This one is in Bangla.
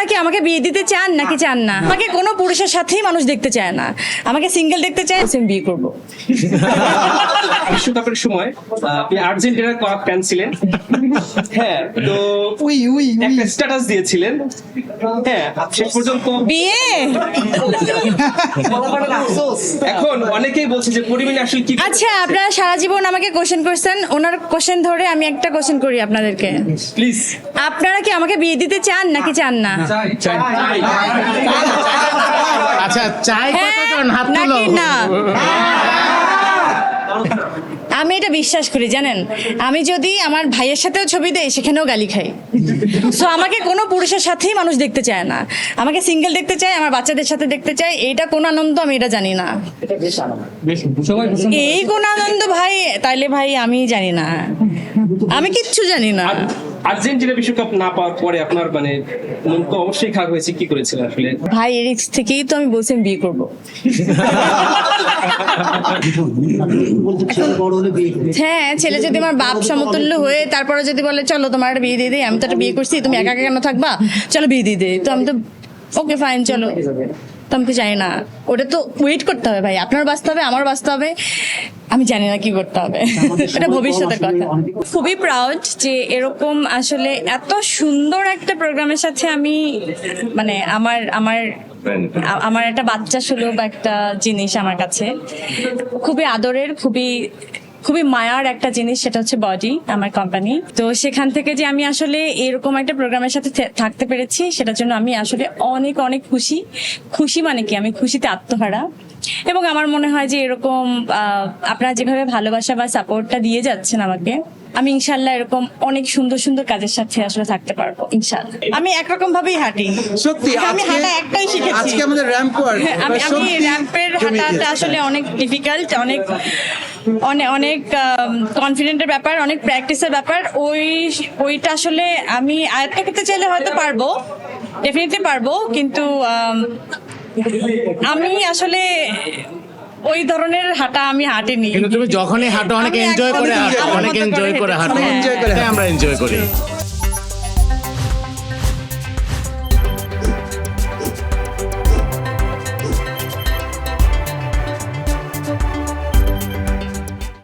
কি আমাকে বিয়ে দিতে চান নাকি চান না? আমাকে কোনো পুরুষের সাথেই মানুষ দেখতে চায় না, আমাকে সিঙ্গেল দেখতে চায়। আমি বিয়ে করব। বিশ্বকাপের সময় আপনি আর্জেন্টিনার ফ্যান ছিলেন, হ্যাঁ, তো একটা স্ট্যাটাস দিয়েছিলেন, হ্যাঁ, শেষ পর্যন্ত বিয়ে এখন অনেকেই বলছে যে পরিমাণে আসলে কি। আচ্ছা, আপনারা সারা জীবন আমাকে কোশ্চেন করছেন, ওনার কোশ্চেন ধরে আমি একটা কোশ্চেন করি আপনাদেরকে। প্লিজ, আপনারা কি আমাকে বিয়ে দিতে চান নাকি চান না? আচ্ছা, চাই কতজন হাত তুলো? নাকি না? আমি এটা বিশ্বাস করি, জানেন, আমি যদি আমার ভাইয়ের সাথেও ছবি দেই সেখানেও গালি খাই। সো আমাকে কোনো পুরুষের সাথেই মানুষ দেখতে চায় না, আমাকে সিঙ্গেল দেখতে চায়, আমার বাচ্চাদের সাথে দেখতে চায়। এইটা কোন আনন্দ আমি এটা জানি না। এই কোন আনন্দ ভাই? তাইলে ভাই আমি জানি না, আমি কিচ্ছু জানি না। আর্জেন্টিনা বিশ্বকাপ না পাওয়ার পরে আপনার মানে মন তো অবশ্যই খারাপ হয়েছে, কি করেছিলেন আসলে? ভাই এরিক্স থেকেই তো আমি বলছি আমি বিয়ে করবো। হ্যাঁ, ছেলে যদি আমার বাপ সমতুল্য হয়ে তারপরে যদি বলে চলো তোমার একটা বিয়ে দিয়ে দিই, আমি তো একটা বিয়ে করছি, তুমি একা একা কেন থাকবা, চলো বিয়ে দিয়ে দিই, তো আমি তো ওকে ফাইন চলো। তো আমি তো জানি না, ওটা তো ওয়েট করতে হবে ভাই, আপনার বাঁচতে হবে, আমার বাঁচতে হবে, আমি জানি না কি করতে হবে, এটা ভবিষ্যতের কথা। খুবই প্রাউড যে এরকম আসলে এত সুন্দর একটা প্রোগ্রামের সাথে আমি মানে আমার আমার আমার একটা বাচ্চা সুলভ একটা জিনিস আমার কাছে খুবই আদরের, খুবই খুবই মায়ার একটা জিনিস, সেটা হচ্ছে বডি, আমার কোম্পানি। তো সেখান থেকে যে আমি আসলে এরকম একটা প্রোগ্রামের সাথে থাকতে পেরেছি, সেটার জন্য আমি আসলে অনেক অনেক খুশি। খুশি মানে কি, আমি খুশিতে আত্মহারা। এবং আমার মনে হয় যে এরকম আপনারা যেভাবে ভালোবাসা বা সাপোর্টটা দিয়ে যাচ্ছেন আমাকে, আমি ইনশাল্লাহ এরকম অনেক সুন্দর সুন্দর কাজের সাথে আসলে থাকতে পারবো ইনশাল্লাহ। আমি একরকম ভাবেই হাঁটি, সত্যি আমি হাঁটা একটাই শিখেছি আজকে আমাদের র্যাম্প ওয়ার্ক। আমি র্যাম্পের হাঁটাটা আসলে অনেক ডিফিকাল্ট, অনেক অনেক অনেক কনফিডেন্টের ব্যাপার, অনেক প্র্যাকটিসের ব্যাপার। ওইটা আসলে আমি আয়ত্ত করতে চাইলে হয়তো পারবো, ডেফিনেটলি পারবো, কিন্তু আমি আসলে ওই ধরনের হাঁটা আমি হাঁটিনি। কিন্তু তুমি যখনই হাঁটো অনেক এনজয় করে হাঁটো, অনেক এনজয় করে হাঁটো, আমরা এনজয় করি।